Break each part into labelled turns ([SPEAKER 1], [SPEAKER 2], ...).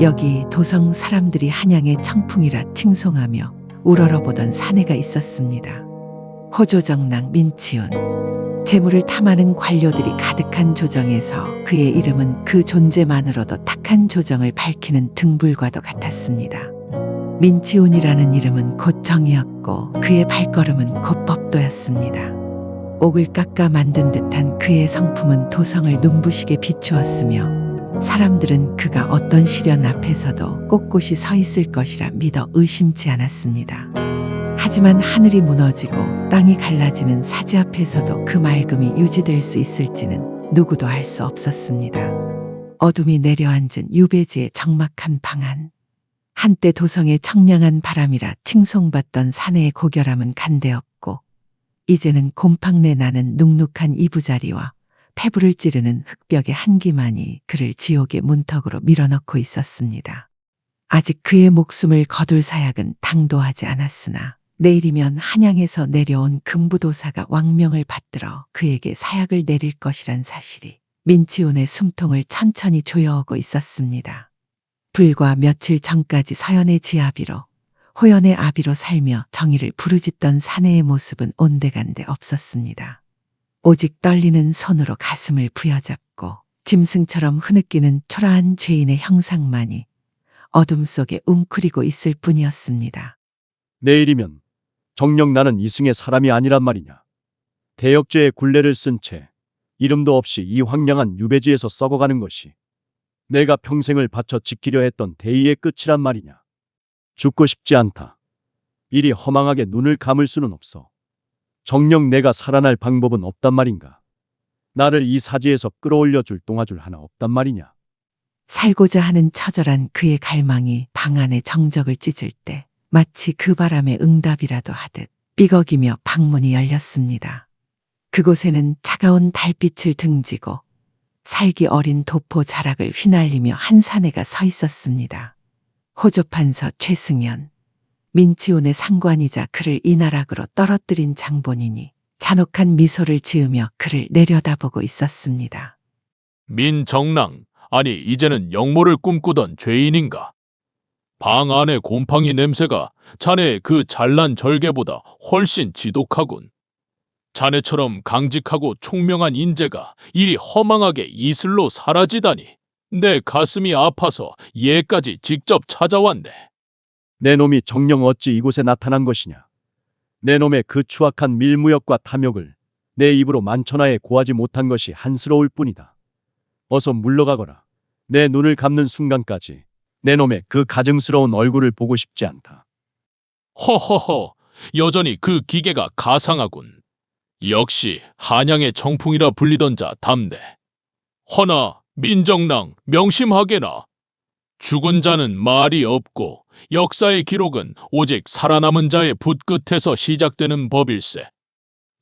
[SPEAKER 1] 여기 도성 사람들이 한양의 청풍이라 칭송하며 우러러보던 사내가 있었습니다. 호조정랑 민치운. 재물을 탐하는 관료들이 가득한 조정에서 그의 이름은 그 존재만으로도 탁한 조정을 밝히는 등불과도 같았습니다. 민치운이라는 이름은 곧 정이었고 그의 발걸음은 곧 법도였습니다. 옥을 깎아 만든 듯한 그의 성품은 도성을 눈부시게 비추었으며 사람들은 그가 어떤 시련 앞에서도 꼿꼿이 서 있을 것이라 믿어 의심치 않았습니다. 하지만 하늘이 무너지고 땅이 갈라지는 사지 앞에서도 그 맑음이 유지될 수 있을지는 누구도 알 수 없었습니다. 어둠이 내려앉은 유배지의 적막한 방 안. 한때 도성의 청량한 바람이라 칭송받던 사내의 고결함은 간대없고 이제는 곰팡내 나는 눅눅한 이부자리와 폐불을 찌르는 흙벽의 한기만이 그를 지옥의 문턱으로 밀어넣고 있었습니다. 아직 그의 목숨을 거둘 사약은 당도하지 않았으나 내일이면 한양에서 내려온 금부도사가 왕명을 받들어 그에게 사약을 내릴 것이란 사실이 민치운의 숨통을 천천히 조여오고 있었습니다. 불과 며칠 전까지 서연의 지아비로 호연의 아비로 살며 정의를 부르짖던 사내의 모습은 온데간데 없었습니다. 오직 떨리는 손으로 가슴을 부여잡고 짐승처럼 흐느끼는 초라한 죄인의 형상만이 어둠 속에 웅크리고 있을 뿐이었습니다.
[SPEAKER 2] 내일이면 정녕 나는 이승의 사람이 아니란 말이냐. 대역죄의 굴레를 쓴 채 이름도 없이 이 황량한 유배지에서 썩어가는 것이 내가 평생을 바쳐 지키려 했던 대의의 끝이란 말이냐. 죽고 싶지 않다. 이리 허망하게 눈을 감을 수는 없어. 정녕 내가 살아날 방법은 없단 말인가. 나를 이 사지에서 끌어올려 줄 똥아줄 하나 없단 말이냐.
[SPEAKER 1] 살고자 하는 처절한 그의 갈망이 방 안의 정적을 찢을 때 마치 그 바람의 응답이라도 하듯 삐걱이며 방문이 열렸습니다. 그곳에는 차가운 달빛을 등지고 살기 어린 도포 자락을 휘날리며 한 사내가 서 있었습니다. 호조판서 최승연. 민치운의 상관이자 그를 이 나락으로 떨어뜨린 장본인이 잔혹한 미소를 지으며 그를 내려다보고 있었습니다.
[SPEAKER 3] 민정랑, 아니 이제는 영모를 꿈꾸던 죄인인가? 방 안의 곰팡이 냄새가 자네의 그 잘난 절개보다 훨씬 지독하군. 자네처럼 강직하고 총명한 인재가 이리 허망하게 이슬로 사라지다니. 내 가슴이 아파서 얘까지 직접 찾아왔네.
[SPEAKER 2] 내 놈이 정녕 어찌 이곳에 나타난 것이냐. 내 놈의 그 추악한 밀무역과 탐욕을 내 입으로 만천하에 고하지 못한 것이 한스러울 뿐이다. 어서 물러가거라. 내 눈을 감는 순간까지 내 놈의 그 가증스러운 얼굴을 보고 싶지 않다.
[SPEAKER 3] 허허허, 여전히 그 기계가 가상하군. 역시 한양의 정풍이라 불리던 자 답네. 허나 민정랑 명심하게나. 죽은 자는 말이 없고 역사의 기록은 오직 살아남은 자의 붓끝에서 시작되는 법일세.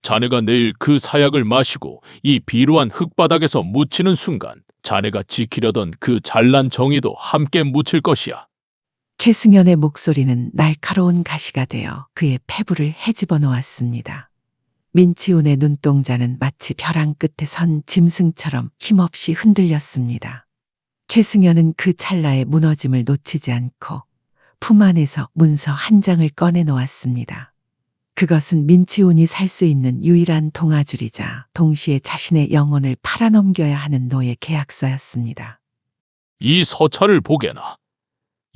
[SPEAKER 3] 자네가 내일 그 사약을 마시고 이 비루한 흙바닥에서 묻히는 순간 자네가 지키려던 그 잘난 정의도 함께 묻힐 것이야.
[SPEAKER 1] 최승연의 목소리는 날카로운 가시가 되어 그의 폐부를 헤집어 놓았습니다. 민치운의 눈동자는 마치 벼랑 끝에 선 짐승처럼 힘없이 흔들렸습니다. 최승연은 그 찰나의 무너짐을 놓치지 않고 품 안에서 문서 한 장을 꺼내 놓았습니다. 그것은 민치운이 살 수 있는 유일한 동아줄이자 동시에 자신의 영혼을 팔아넘겨야 하는 노예 계약서였습니다.
[SPEAKER 3] 이 서찰을 보게나.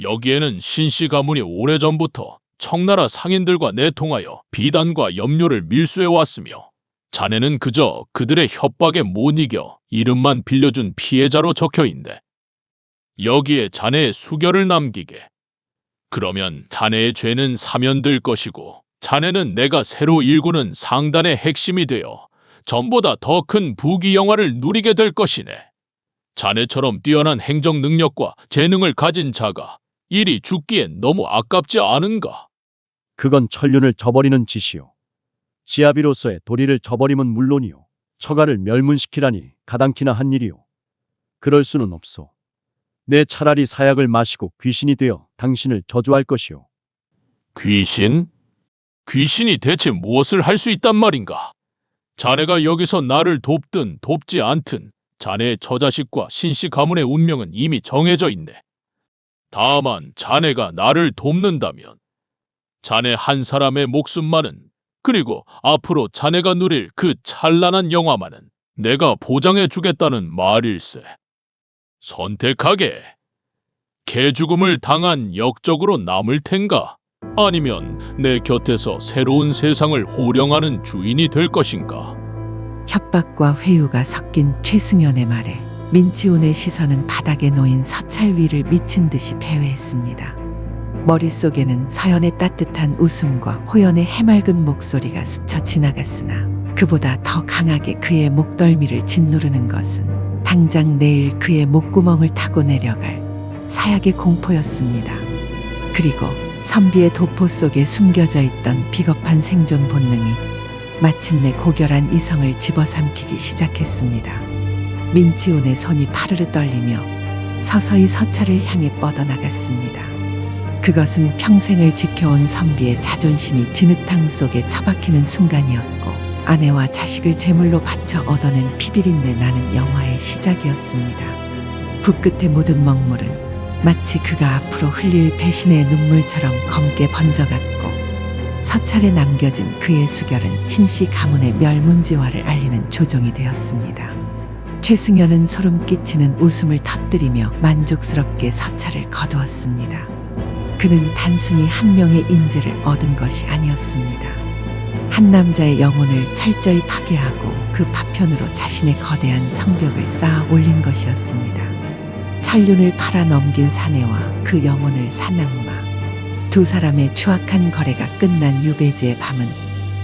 [SPEAKER 3] 여기에는 신씨 가문이 오래전부터 청나라 상인들과 내통하여 비단과 염료를 밀수해 왔으며 자네는 그저 그들의 협박에 못 이겨 이름만 빌려준 피해자로 적혀있네. 여기에 자네의 수결을 남기게. 그러면 자네의 죄는 사면될 것이고 자네는 내가 새로 일구는 상단의 핵심이 되어 전보다 더 큰 부귀영화를 누리게 될 것이네. 자네처럼 뛰어난 행정 능력과 재능을 가진 자가 이리 죽기엔 너무 아깝지 않은가?
[SPEAKER 2] 그건 천륜을 저버리는 짓이요. 지아비로서의 도리를 저버림은 물론이요. 처가를 멸문시키라니 가당키나 한 일이요. 그럴 수는 없소. 내 차라리 사약을 마시고 귀신이 되어 당신을 저주할 것이요.
[SPEAKER 3] 귀신? 귀신이 대체 무엇을 할 수 있단 말인가? 자네가 여기서 나를 돕든 돕지 않든 자네의 처자식과 신씨 가문의 운명은 이미 정해져 있네. 다만 자네가 나를 돕는다면 자네 한 사람의 목숨만은, 그리고 앞으로 자네가 누릴 그 찬란한 영화만은 내가 보장해 주겠다는 말일세. 선택하게. 개죽음을 당한 역적으로 남을 텐가? 아니면 내 곁에서 새로운 세상을 호령하는 주인이 될 것인가?
[SPEAKER 1] 협박과 회유가 섞인 최승연의 말에 민치훈의 시선은 바닥에 놓인 서찰 위를 미친 듯이 배회했습니다. 머릿속에는 서연의 따뜻한 웃음과 호연의 해맑은 목소리가 스쳐 지나갔으나 그보다 더 강하게 그의 목덜미를 짓누르는 것은 당장 내일 그의 목구멍을 타고 내려갈 사약의 공포였습니다. 그리고 선비의 도포 속에 숨겨져 있던 비겁한 생존 본능이 마침내 고결한 이성을 집어삼키기 시작했습니다. 민치훈의 손이 파르르 떨리며 서서히 서찰을 향해 뻗어나갔습니다. 그것은 평생을 지켜온 선비의 자존심이 진흙탕 속에 처박히는 순간이었고 아내와 자식을 제물로 바쳐 얻어낸 피비린내 나는 영화의 시작이었습니다. 붓끝에 묻은 먹물은 마치 그가 앞으로 흘릴 배신의 눈물처럼 검게 번져갔고 서찰에 남겨진 그의 수결은 신씨 가문의 멸문지화를 알리는 조종이 되었습니다. 최승연은 소름 끼치는 웃음을 터뜨리며 만족스럽게 서찰을 거두었습니다. 그는 단순히 한 명의 인재를 얻은 것이 아니었습니다. 한 남자의 영혼을 철저히 파괴하고 그 파편으로 자신의 거대한 성벽을 쌓아 올린 것이었습니다. 천륜을 팔아 넘긴 사내와 그 영혼을 산 악마. 두 사람의 추악한 거래가 끝난 유배지의 밤은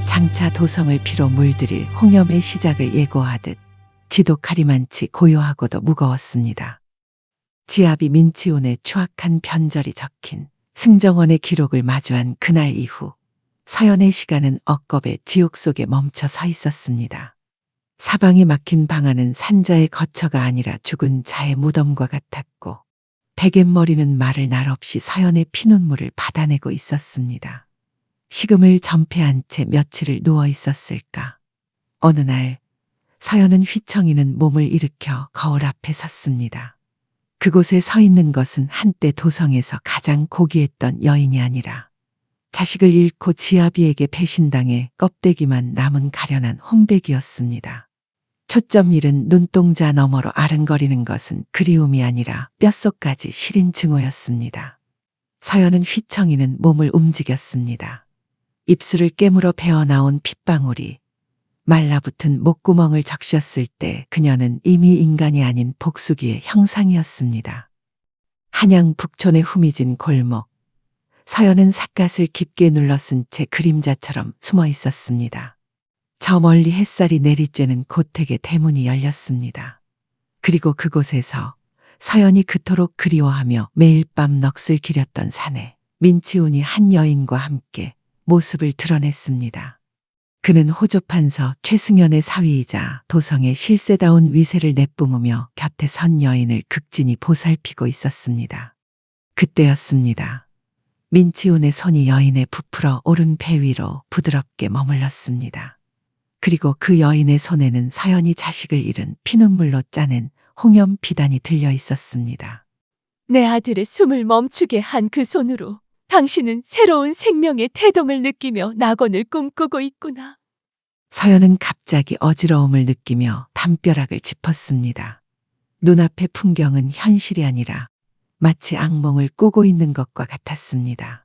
[SPEAKER 1] 장차 도성을 피로 물들일 홍염의 시작을 예고하듯 지독하리만치 고요하고도 무거웠습니다. 지압이 민치훈의 추악한 편절이 적힌 승정원의 기록을 마주한 그날 이후 서연의 시간은 억겁의 지옥 속에 멈춰 서 있었습니다. 사방에 막힌 방 안은 산자의 거처가 아니라 죽은 자의 무덤과 같았고 베갯머리는 말을 날 없이 서연의 피눈물을 받아내고 있었습니다. 식음을 전폐한 채 며칠을 누워 있었을까. 어느 날 서연은 휘청이는 몸을 일으켜 거울 앞에 섰습니다. 그곳에 서 있는 것은 한때 도성에서 가장 고귀했던 여인이 아니라 자식을 잃고 지아비에게 배신당해 껍데기만 남은 가련한 혼백이었습니다. 초점 잃은 눈동자 너머로 아른거리는 것은 그리움이 아니라 뼛속까지 시린 증오였습니다. 서연은 휘청이는 몸을 움직였습니다. 입술을 깨물어 배어나온 핏방울이 말라붙은 목구멍을 적셨을 때 그녀는 이미 인간이 아닌 복수기의 형상이었습니다. 한양 북촌의 후미진 골목. 서연은 삿갓을 깊게 눌러쓴 채 그림자처럼 숨어 있었습니다. 저 멀리 햇살이 내리쬐는 고택의 대문이 열렸습니다. 그리고 그곳에서 서연이 그토록 그리워하며 매일 밤 넋을 기렸던 사내 민치훈이 한 여인과 함께 모습을 드러냈습니다. 그는 호조판서 최승연의 사위이자 도성의 실세다운 위세를 내뿜으며 곁에 선 여인을 극진히 보살피고 있었습니다. 그때였습니다. 민치훈의 손이 여인의 부풀어 오른 배 위로 부드럽게 머물렀습니다. 그리고 그 여인의 손에는 서연이 자식을 잃은 피눈물로 짜낸 홍염 비단이 들려 있었습니다.
[SPEAKER 4] 내 아들의 숨을 멈추게 한 그 손으로 당신은 새로운 생명의 태동을 느끼며 낙원을 꿈꾸고 있구나.
[SPEAKER 1] 서연은 갑자기 어지러움을 느끼며 담벼락을 짚었습니다. 눈앞의 풍경은 현실이 아니라 마치 악몽을 꾸고 있는 것과 같았습니다.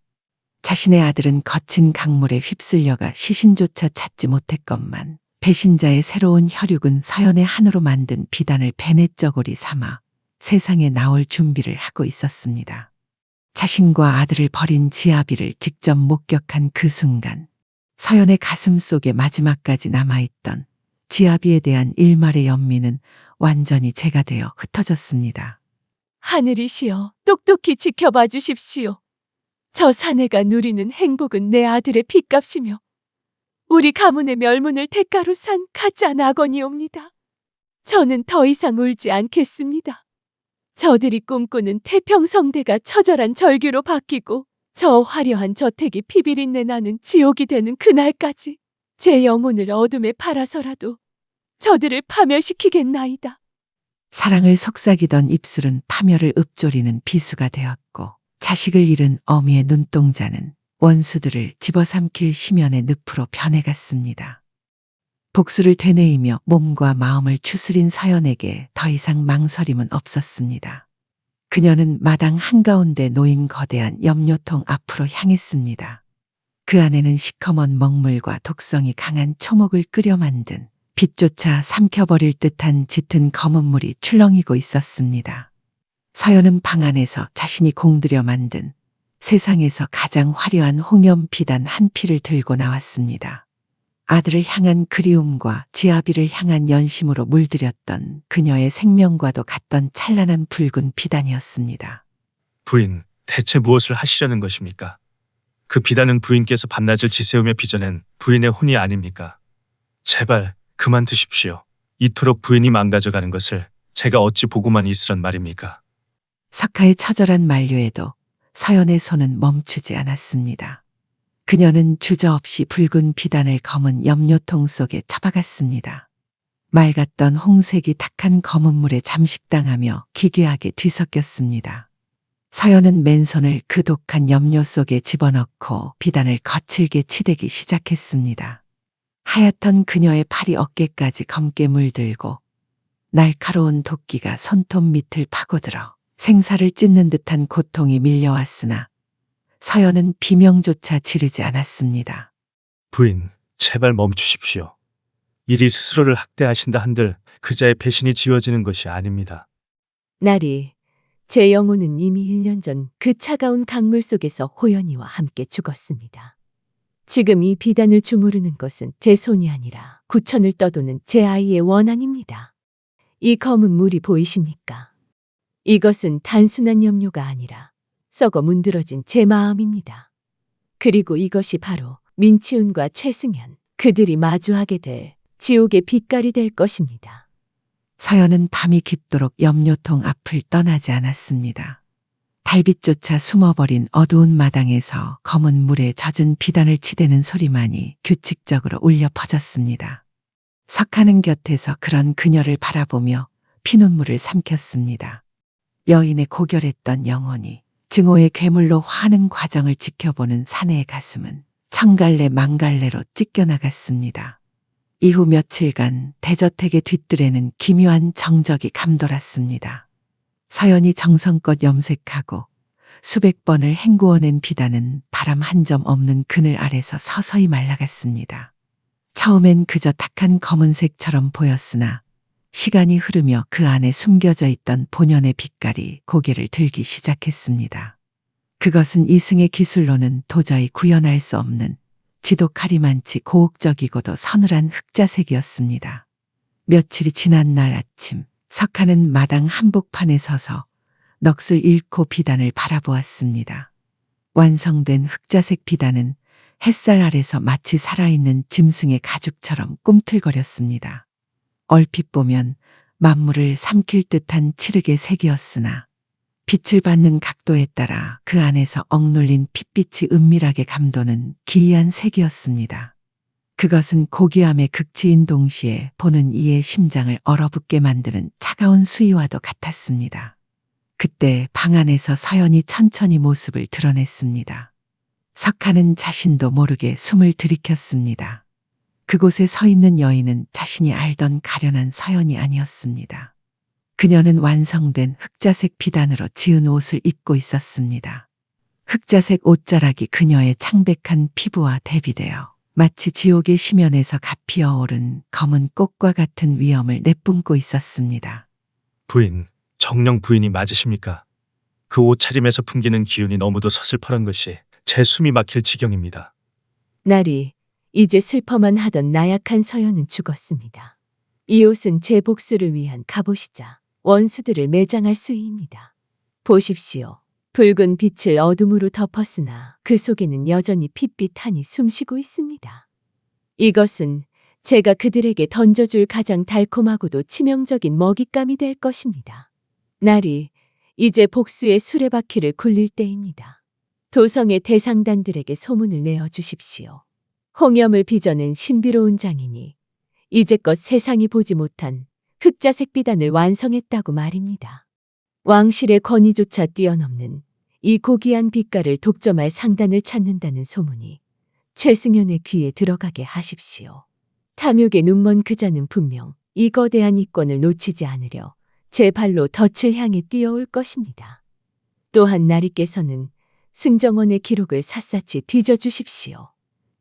[SPEAKER 1] 자신의 아들은 거친 강물에 휩쓸려가 시신조차 찾지 못했건만 배신자의 새로운 혈육은 서연의 한으로 만든 비단을 베넷저고리 삼아 세상에 나올 준비를 하고 있었습니다. 자신과 아들을 버린 지아비를 직접 목격한 그 순간 서연의 가슴 속에 마지막까지 남아있던 지아비에 대한 일말의 연민은 완전히 재가 되어 흩어졌습니다.
[SPEAKER 4] 하늘이시여 똑똑히 지켜봐 주십시오. 저 사내가 누리는 행복은 내 아들의 핏값이며 우리 가문의 멸문을 대가로 산 가짜 낙원이옵니다. 저는 더 이상 울지 않겠습니다. 저들이 꿈꾸는 태평성대가 처절한 절규로 바뀌고 저 화려한 저택이 피비린내 나는 지옥이 되는 그날까지 제 영혼을 어둠에 팔아서라도 저들을 파멸시키겠나이다.
[SPEAKER 1] 사랑을 속삭이던 입술은 파멸을 읊조리는 비수가 되었고 자식을 잃은 어미의 눈동자는 원수들을 집어삼킬 심연의 늪으로 변해갔습니다. 복수를 되뇌이며 몸과 마음을 추스린 서연에게 더 이상 망설임은 없었습니다. 그녀는 마당 한가운데 놓인 거대한 염료통 앞으로 향했습니다. 그 안에는 시커먼 먹물과 독성이 강한 초목을 끓여 만든 빛조차 삼켜버릴 듯한 짙은 검은 물이 출렁이고 있었습니다. 서연은 방 안에서 자신이 공들여 만든 세상에서 가장 화려한 홍염 비단 한 피를 들고 나왔습니다. 아들을 향한 그리움과 지아비를 향한 연심으로 물들였던 그녀의 생명과도 같던 찬란한 붉은 비단이었습니다.
[SPEAKER 5] 부인, 대체 무엇을 하시려는 것입니까? 그 비단은 부인께서 밤낮을 지새우며 빚어낸 부인의 혼이 아닙니까? 제발 그만두십시오. 이토록 부인이 망가져가는 것을 제가 어찌 보고만 있으란 말입니까?
[SPEAKER 1] 석하의 처절한 만류에도 서연의 손은 멈추지 않았습니다. 그녀는 주저없이 붉은 비단을 검은 염료통 속에 쳐박았습니다. 맑았던 홍색이 탁한 검은 물에 잠식당하며 기괴하게 뒤섞였습니다. 서연은 맨손을 그 독한 염료 속에 집어넣고 비단을 거칠게 치대기 시작했습니다. 하얗던 그녀의 팔이 어깨까지 검게 물들고 날카로운 도끼가 손톱 밑을 파고들어 생사를 찢는 듯한 고통이 밀려왔으나 서연은 비명조차 지르지 않았습니다.
[SPEAKER 5] 부인, 제발 멈추십시오. 일이 스스로를 학대하신다 한들 그자의 배신이 지워지는 것이 아닙니다.
[SPEAKER 4] 나리, 제 영혼은 이미 1년 전 그 차가운 강물 속에서 호연이와 함께 죽었습니다. 지금 이 비단을 주무르는 것은 제 손이 아니라 구천을 떠도는 제 아이의 원한입니다. 이 검은 물이 보이십니까? 이것은 단순한 염료가 아니라 썩어 문드러진 제 마음입니다. 그리고 이것이 바로 민치훈과 최승현, 그들이 마주하게 될 지옥의 빛깔이 될 것입니다.
[SPEAKER 1] 서연은 밤이 깊도록 염료통 앞을 떠나지 않았습니다. 달빛조차 숨어버린 어두운 마당에서 검은 물에 젖은 비단을 치대는 소리만이 규칙적으로 울려 퍼졌습니다. 석하는 곁에서 그런 그녀를 바라보며 피눈물을 삼켰습니다. 여인의 고결했던 영혼이 증오의 괴물로 화하는 과정을 지켜보는 사내의 가슴은 천갈래 만갈래로 찢겨나갔습니다. 이후 며칠간 대저택의 뒷뜰에는 기묘한 정적이 감돌았습니다. 서연이 정성껏 염색하고 수백 번을 헹구어낸 비단은 바람 한 점 없는 그늘 아래서 서서히 말라갔습니다. 처음엔 그저 탁한 검은색처럼 보였으나 시간이 흐르며 그 안에 숨겨져 있던 본연의 빛깔이 고개를 들기 시작했습니다. 그것은 이승의 기술로는 도저히 구현할 수 없는 지독하리만치 고혹적이고도 서늘한 흑자색이었습니다. 며칠이 지난 날 아침, 석하는 마당 한복판에 서서 넋을 잃고 비단을 바라보았습니다. 완성된 흑자색 비단은 햇살 아래서 마치 살아있는 짐승의 가죽처럼 꿈틀거렸습니다. 얼핏 보면 만물을 삼킬 듯한 칠흑의 색이었으나 빛을 받는 각도에 따라 그 안에서 억눌린 핏빛이 은밀하게 감도는 기이한 색이었습니다. 그것은 고귀함의 극치인 동시에 보는 이의 심장을 얼어붙게 만드는 차가운 수위와도 같았습니다. 그때 방 안에서 서연이 천천히 모습을 드러냈습니다. 석하는 자신도 모르게 숨을 들이켰습니다. 그곳에 서 있는 여인은 자신이 알던 가련한 서연이 아니었습니다. 그녀는 완성된 흑자색 비단으로 지은 옷을 입고 있었습니다. 흑자색 옷자락이 그녀의 창백한 피부와 대비되어 마치 지옥의 심연에서 갓피어 오른 검은 꽃과 같은 위엄을 내뿜고 있었습니다.
[SPEAKER 5] 부인, 정녕 부인이 맞으십니까? 그 옷차림에서 풍기는 기운이 너무도 서슬퍼런 것이 제 숨이 막힐 지경입니다.
[SPEAKER 4] 나리, 이제 슬퍼만 하던 나약한 서연은 죽었습니다. 이 옷은 제 복수를 위한 갑옷이자 원수들을 매장할 수위입니다. 보십시오. 붉은 빛을 어둠으로 덮었으나 그 속에는 여전히 핏빛 한이 숨쉬고 있습니다. 이것은 제가 그들에게 던져줄 가장 달콤하고도 치명적인 먹잇감이 될 것입니다. 나리, 이제 복수의 수레바퀴를 굴릴 때입니다. 도성의 대상단들에게 소문을 내어주십시오. 홍염을 빚어낸 신비로운 장인이 이제껏 세상이 보지 못한 흑자색 비단을 완성했다고 말입니다. 왕실의 권위조차 뛰어넘는 이 고귀한 빛깔을 독점할 상단을 찾는다는 소문이 최승연의 귀에 들어가게 하십시오. 탐욕에 눈먼 그자는 분명 이 거대한 이권을 놓치지 않으려 제 발로 덫을 향해 뛰어올 것입니다. 또한 나리께서는 승정원의 기록을 샅샅이 뒤져주십시오.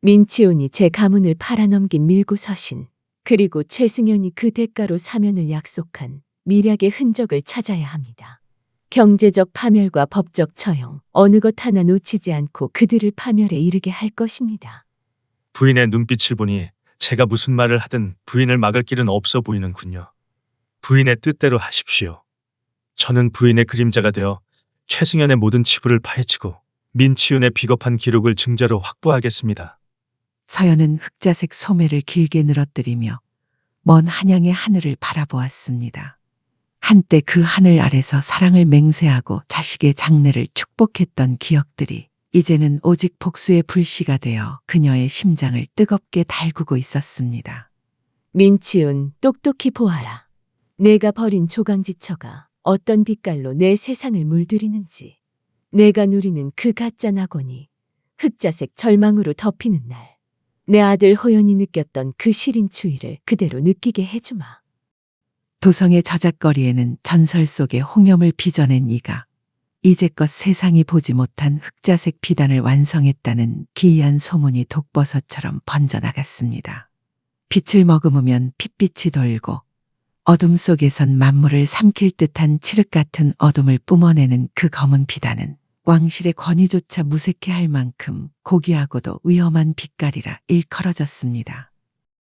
[SPEAKER 4] 민치온이 제 가문을 팔아넘긴 밀고서신, 그리고 최승연이 그 대가로 사면을 약속한 밀약의 흔적을 찾아야 합니다. 경제적 파멸과 법적 처형, 어느 것 하나 놓치지 않고 그들을 파멸에 이르게 할 것입니다.
[SPEAKER 5] 부인의 눈빛을 보니 제가 무슨 말을 하든 부인을 막을 길은 없어 보이는군요. 부인의 뜻대로 하십시오. 저는 부인의 그림자가 되어 최승연의 모든 치부를 파헤치고 민치윤의 비겁한 기록을 증자로 확보하겠습니다.
[SPEAKER 1] 서연은 흑자색 소매를 길게 늘어뜨리며 먼 한양의 하늘을 바라보았습니다. 한때 그 하늘 아래서 사랑을 맹세하고 자식의 장래를 축복했던 기억들이 이제는 오직 복수의 불씨가 되어 그녀의 심장을 뜨겁게 달구고 있었습니다.
[SPEAKER 4] 민치운, 똑똑히 보아라. 내가 버린 조강지처가 어떤 빛깔로 내 세상을 물들이는지. 내가 누리는 그 가짜 낙원이 흑자색 절망으로 덮이는 날, 내 아들 호연이 느꼈던 그 시린 추위를 그대로 느끼게 해주마.
[SPEAKER 1] 도성의 저작거리에는 전설 속의 홍염을 빚어낸 이가 이제껏 세상이 보지 못한 흑자색 비단을 완성했다는 기이한 소문이 독버섯처럼 번져나갔습니다. 빛을 머금으면 핏빛이 돌고 어둠 속에선 만물을 삼킬 듯한 칠흑 같은 어둠을 뿜어내는 그 검은 비단은 왕실의 권위조차 무색해할 만큼 고귀하고도 위험한 빛깔이라 일컬어졌습니다.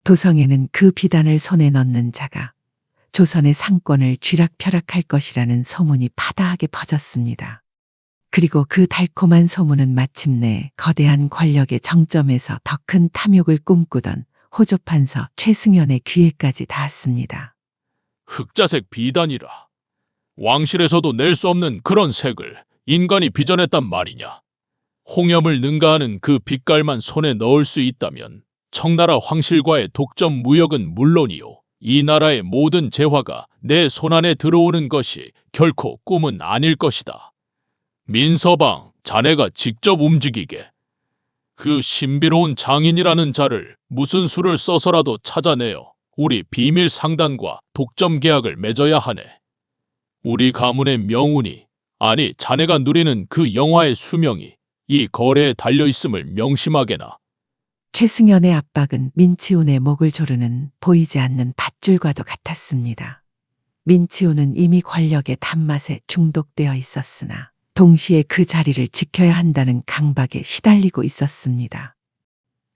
[SPEAKER 1] 도성에는 그 비단을 손에 넣는 자가 조선의 상권을 쥐락펴락할 것이라는 소문이 파다하게 퍼졌습니다. 그리고 그 달콤한 소문은 마침내 거대한 권력의 정점에서 더 큰 탐욕을 꿈꾸던 호조판서 최승연의 귀에까지 닿았습니다.
[SPEAKER 3] 흑자색 비단이라. 왕실에서도 낼 수 없는 그런 색을 인간이 빚어냈단 말이냐. 홍염을 능가하는 그 빛깔만 손에 넣을 수 있다면 청나라 황실과의 독점 무역은 물론이요, 이 나라의 모든 재화가 내 손안에 들어오는 것이 결코 꿈은 아닐 것이다. 민서방, 자네가 직접 움직이게. 그 신비로운 장인이라는 자를 무슨 수를 써서라도 찾아내어 우리 비밀 상단과 독점 계약을 맺어야 하네. 우리 가문의 명운이, 아니 자네가 누리는 그 영화의 수명이 이 거래에 달려있음을 명심하게나.
[SPEAKER 1] 최승연의 압박은 민치훈의 목을 조르는 보이지 않는 밧줄과도 같았습니다. 민치훈은 이미 권력의 단맛에 중독되어 있었으나 동시에 그 자리를 지켜야 한다는 강박에 시달리고 있었습니다.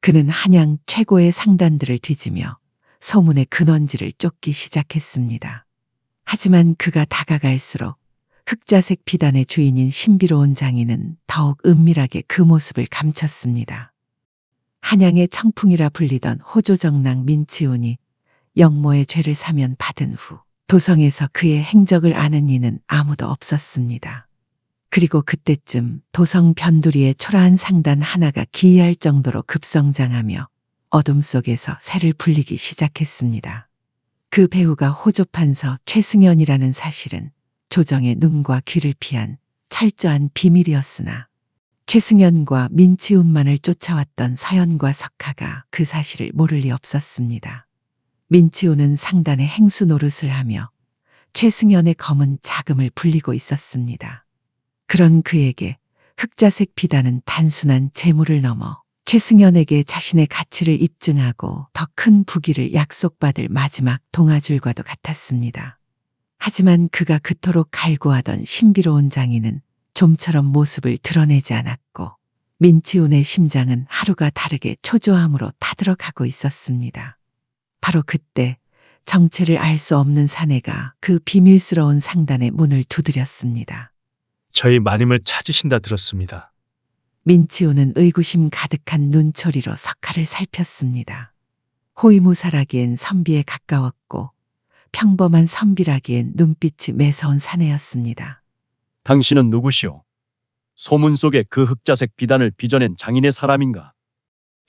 [SPEAKER 1] 그는 한양 최고의 상단들을 뒤지며 소문의 근원지를 쫓기 시작했습니다. 하지만 그가 다가갈수록 흑자색 비단의 주인인 신비로운 장인은 더욱 은밀하게 그 모습을 감췄습니다. 한양의 청풍이라 불리던 호조정랑 민치훈이 영모의 죄를 사면 받은 후 도성에서 그의 행적을 아는 이는 아무도 없었습니다. 그리고 그때쯤 도성 변두리의 초라한 상단 하나가 기이할 정도로 급성장하며 어둠 속에서 새를 불리기 시작했습니다. 그 배우가 호조판서 최승연이라는 사실은 조정의 눈과 귀를 피한 철저한 비밀이었으나 최승연과 민치훈만을 쫓아왔던 서연과 석하가 그 사실을 모를 리 없었습니다. 민치훈은 상단의 행수 노릇을 하며 최승연의 검은 자금을 불리고 있었습니다. 그런 그에게 흑자색 비단은 단순한 재물을 넘어 최승연에게 자신의 가치를 입증하고 더 큰 부귀를 약속받을 마지막 동아줄과도 같았습니다. 하지만 그가 그토록 갈구하던 신비로운 장인은 좀처럼 모습을 드러내지 않았고 민치훈의 심장은 하루가 다르게 초조함으로 타들어가고 있었습니다. 바로 그때 정체를 알 수 없는 사내가 그 비밀스러운 상단의 문을 두드렸습니다.
[SPEAKER 5] 저희 마님을 찾으신다 들었습니다.
[SPEAKER 1] 민치훈은 의구심 가득한 눈초리로 석하를 살폈습니다. 호위무사라기엔 선비에 가까웠고 평범한 선비라기엔 눈빛이 매서운 사내였습니다.
[SPEAKER 2] 당신은 누구시오? 소문 속에 그 흑자색 비단을 빚어낸 장인의 사람인가?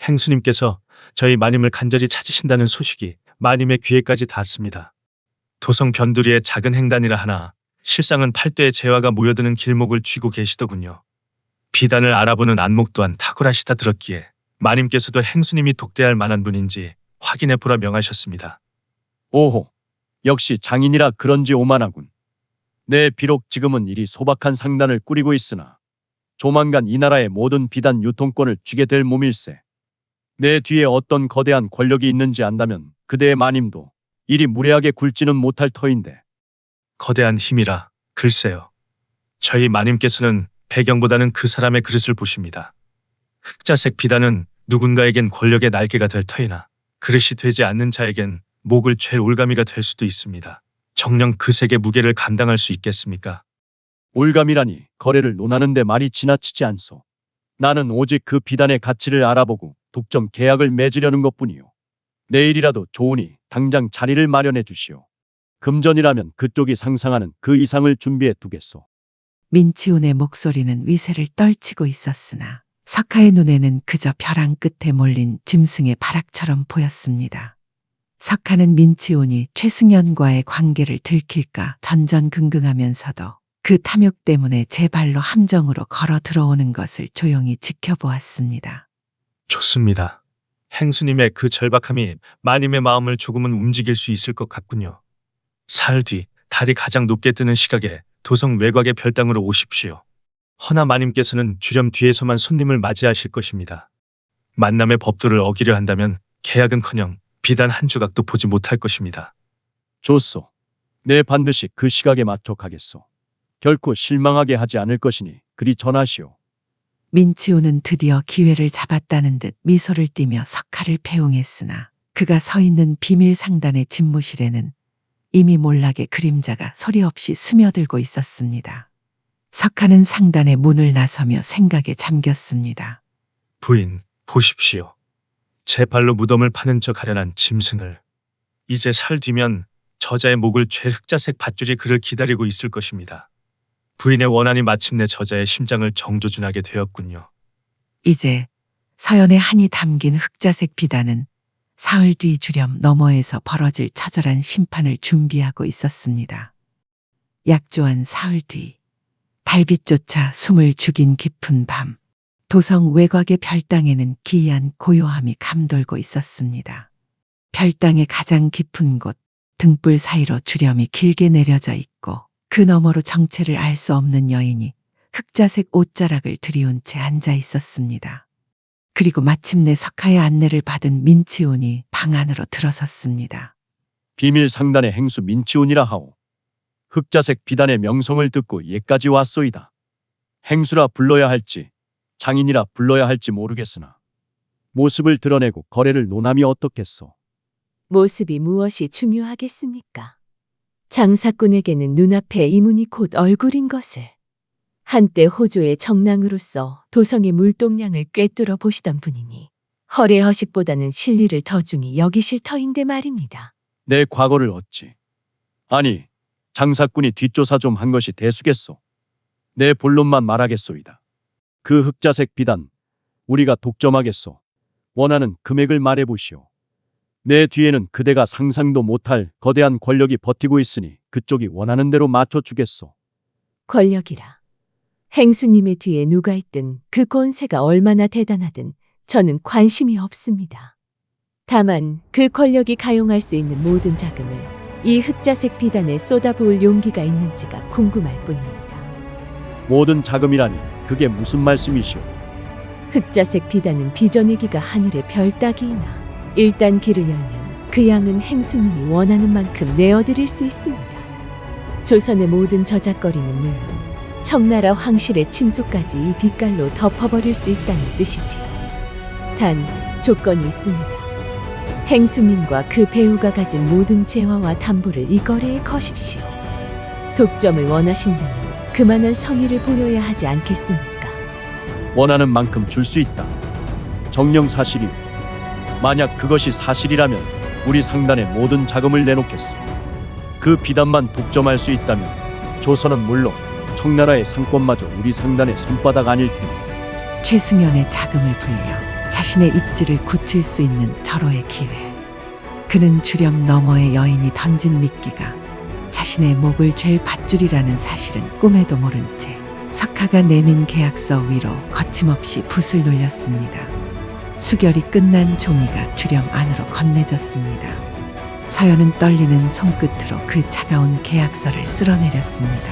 [SPEAKER 5] 행수님께서 저희 마님을 간절히 찾으신다는 소식이 마님의 귀에까지 닿았습니다. 도성 변두리의 작은 행단이라 하나 실상은 8대의 재화가 모여드는 길목을 쥐고 계시더군요. 비단을 알아보는 안목 또한 탁월하시다 들었기에 마님께서도 행수님이 독대할 만한 분인지 확인해 보라 명하셨습니다.
[SPEAKER 2] 오호, 역시 장인이라 그런지 오만하군. 내 비록 지금은 이리 소박한 상단을 꾸리고 있으나 조만간 이 나라의 모든 비단 유통권을 쥐게 될 몸일세. 내 뒤에 어떤 거대한 권력이 있는지 안다면 그대의 마님도 이리 무례하게 굴지는 못할 터인데.
[SPEAKER 5] 거대한 힘이라 글쎄요. 저희 마님께서는 배경보다는 그 사람의 그릇을 보십니다. 흑자색 비단은 누군가에겐 권력의 날개가 될 터이나 그릇이 되지 않는 자에겐 목을 촤 올가미가 될 수도 있습니다. 정녕 그 색의 무게를 감당할 수 있겠습니까?
[SPEAKER 2] 올감이라니 거래를 논하는데 말이 지나치지 않소. 나는 오직 그 비단의 가치를 알아보고 독점 계약을 맺으려는 것뿐이요. 내일이라도 좋으니 당장 자리를 마련해 주시오. 금전이라면 그쪽이 상상하는 그 이상을 준비해 두겠소.
[SPEAKER 1] 민치훈의 목소리는 위세를 떨치고 있었으나 석하의 눈에는 그저 벼랑 끝에 몰린 짐승의 발악처럼 보였습니다. 석하는 민치훈이 최승연과의 관계를 들킬까 전전긍긍하면서도 그 탐욕 때문에 제 발로 함정으로 걸어 들어오는 것을 조용히 지켜보았습니다.
[SPEAKER 5] 좋습니다. 행수님의 그 절박함이 마님의 마음을 조금은 움직일 수 있을 것 같군요. 사흘 뒤 달이 가장 높게 뜨는 시각에 도성 외곽의 별당으로 오십시오. 허나 마님께서는 주렴 뒤에서만 손님을 맞이하실 것입니다. 만남의 법도를 어기려 한다면 계약은커녕 비단 한 조각도 보지 못할 것입니다.
[SPEAKER 2] 좋소. 내 반드시 그 시각에 맞춰 가겠소. 결코 실망하게 하지 않을 것이니 그리 전하시오.
[SPEAKER 1] 민치훈은 드디어 기회를 잡았다는 듯 미소를 띠며 석하를 배웅했으나 그가 서 있는 비밀 상단의 집무실에는 이미 몰락의 그림자가 소리 없이 스며들고 있었습니다. 석하는 상단의 문을 나서며 생각에 잠겼습니다.
[SPEAKER 5] 부인, 보십시오. 제 발로 무덤을 파는 저 가련한 짐승을. 이제 사흘 뒤면 저자의 목을 촤 흑자색 밧줄이 그를 기다리고 있을 것입니다. 부인의 원한이 마침내 저자의 심장을 정조준하게 되었군요.
[SPEAKER 1] 이제 서연의 한이 담긴 흑자색 비단은 사흘 뒤 주렴 너머에서 벌어질 처절한 심판을 준비하고 있었습니다. 약조한 사흘 뒤 달빛조차 숨을 죽인 깊은 밤, 도성 외곽의 별당에는 기이한 고요함이 감돌고 있었습니다. 별당의 가장 깊은 곳, 등불 사이로 주렴이 길게 내려져 있고 그 너머로 정체를 알 수 없는 여인이 흑자색 옷자락을 들이운 채 앉아 있었습니다. 그리고 마침내 석하의 안내를 받은 민치훈이 방 안으로 들어섰습니다.
[SPEAKER 2] 비밀 상단의 행수 민치훈이라 하오. 흑자색 비단의 명성을 듣고 예까지 왔소이다. 행수라 불러야 할지 장인이라 불러야 할지 모르겠으나 모습을 드러내고 거래를 논함이 어떻겠소.
[SPEAKER 4] 모습이 무엇이 중요하겠습니까? 장사꾼에게는 눈앞에 이문이 곧 얼굴인 것을. 한때 호조의 정랑으로서 도성의 물동량을 꿰뚫어 보시던 분이니 허례허식보다는 실리를 더 중히 여기실 터인데 말입니다.
[SPEAKER 2] 내 과거를 어찌. 아니, 장사꾼이 뒷조사 좀 한 것이 대수겠소. 내 본론만 말하겠소이다. 그 흑자색 비단, 우리가 독점하겠소. 원하는 금액을 말해보시오. 내 뒤에는 그대가 상상도 못할 거대한 권력이 버티고 있으니 그쪽이 원하는 대로 맞춰주겠소.
[SPEAKER 4] 권력이라. 행수님의 뒤에 누가 있든 그 권세가 얼마나 대단하든 저는 관심이 없습니다. 다만 그 권력이 가용할 수 있는 모든 자금을 이 흑자색 비단에 쏟아부을 용기가 있는지가 궁금할 뿐입니다.
[SPEAKER 2] 모든 자금이라니 그게 무슨 말씀이시오.
[SPEAKER 4] 흑자색 비단은 빚어내기가 하늘의 별 따기이나 일단 길을 열면 그 양은 행수님이 원하는 만큼 내어드릴 수 있습니다. 조선의 모든 저작거리는 물론 청나라 황실의 침소까지 이 빛깔로 덮어버릴 수 있다는 뜻이지요. 단 조건이 있습니다. 행수님과 그 배우가 가진 모든 재화와 담보를 이 거래에 거십시오. 독점을 원하신다면 그만한 성의를 보여야 하지 않겠습니까?
[SPEAKER 2] 원하는 만큼 줄 수 있다. 정녕 사실이오. 만약 그것이 사실이라면 우리 상단의 모든 자금을 내놓겠소. 그 비단만 독점할 수 있다면 조선은 물론 청나라의 상권마저 우리 상단의 손바닥 아닐 테니.
[SPEAKER 1] 최승연의 자금을 불려 자신의 입지를 굳힐 수 있는 절호의 기회. 그는 주렴 너머의 여인이 던진 미끼가 자신의 목을 죄 밧줄이라는 사실은 꿈에도 모른 채 석하가 내민 계약서 위로 거침없이 붓을 놀렸습니다. 수결이 끝난 종이가 주령 안으로 건네졌습니다. 서연은 떨리는 손끝으로 그 차가운 계약서를 쓸어내렸습니다.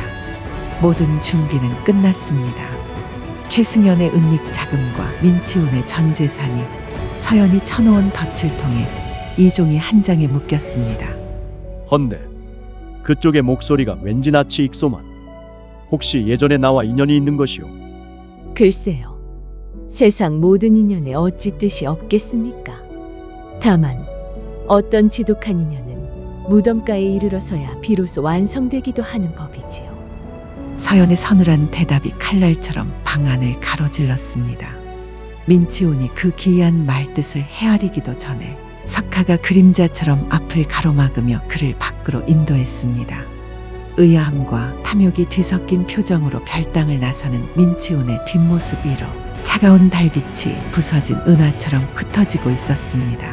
[SPEAKER 1] 모든 준비는 끝났습니다. 최승연의 은닉 자금과 민치훈의 전 재산이 서연이 쳐놓은 덫을 통해 이 종이 한 장에 묶였습니다.
[SPEAKER 2] 헌데 그쪽의 목소리가 왠지 낯이 익소만. 혹시 예전에 나와 인연이 있는 것이오?
[SPEAKER 4] 글쎄요. 세상 모든 인연에 어찌 뜻이 없겠습니까? 다만 어떤 지독한 인연은 무덤가에 이르러서야 비로소 완성되기도 하는 법이지요.
[SPEAKER 1] 서연의 서늘한 대답이 칼날처럼 방 안을 가로질렀습니다. 민치훈이 그 기이한 말뜻을 헤아리기도 전에 석하가 그림자처럼 앞을 가로막으며 그를 밖으로 인도했습니다. 의아함과 탐욕이 뒤섞인 표정으로 별당을 나서는 민치훈의 뒷모습 위로 차가운 달빛이 부서진 은하처럼 흩어지고 있었습니다.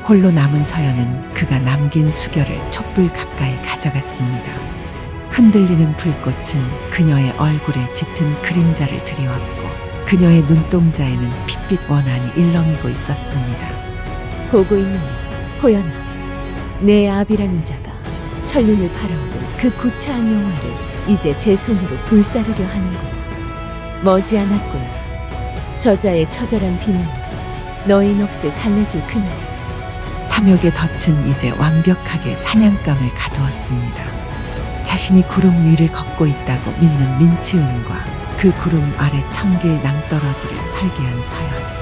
[SPEAKER 1] 홀로 남은 서연은 그가 남긴 수결을 촛불 가까이 가져갔습니다. 흔들리는 불꽃은 그녀의 얼굴에 짙은 그림자를 들이왔고 그녀의 눈동자에는 핏빛 원한이 일렁이고 있었습니다.
[SPEAKER 4] 보고 있느냐, 호연아. 내 아비라는 자가 천륜을 바라오던 그 구차한 영화를 이제 제 손으로 불사르려 하는구나. 머지않았구나. 저자의 처절한 비명으로 너희 넋을 달래줄 그날이.
[SPEAKER 1] 탐욕의 덫은 이제 완벽하게 사냥감을 가두었습니다. 자신이 구름 위를 걷고 있다고 믿는 민치훈과 그 구름 아래 청길 낭떠러지를 설계한 서연.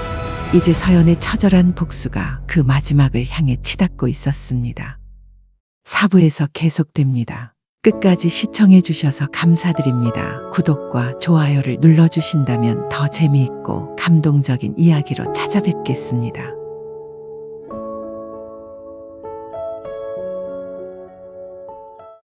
[SPEAKER 1] 이제 서연의 처절한 복수가 그 마지막을 향해 치닫고 있었습니다. 4부에서 계속됩니다. 끝까지 시청해 주셔서 감사드립니다. 구독과 좋아요를 눌러주신다면 더 재미있고 감동적인 이야기로 찾아뵙겠습니다.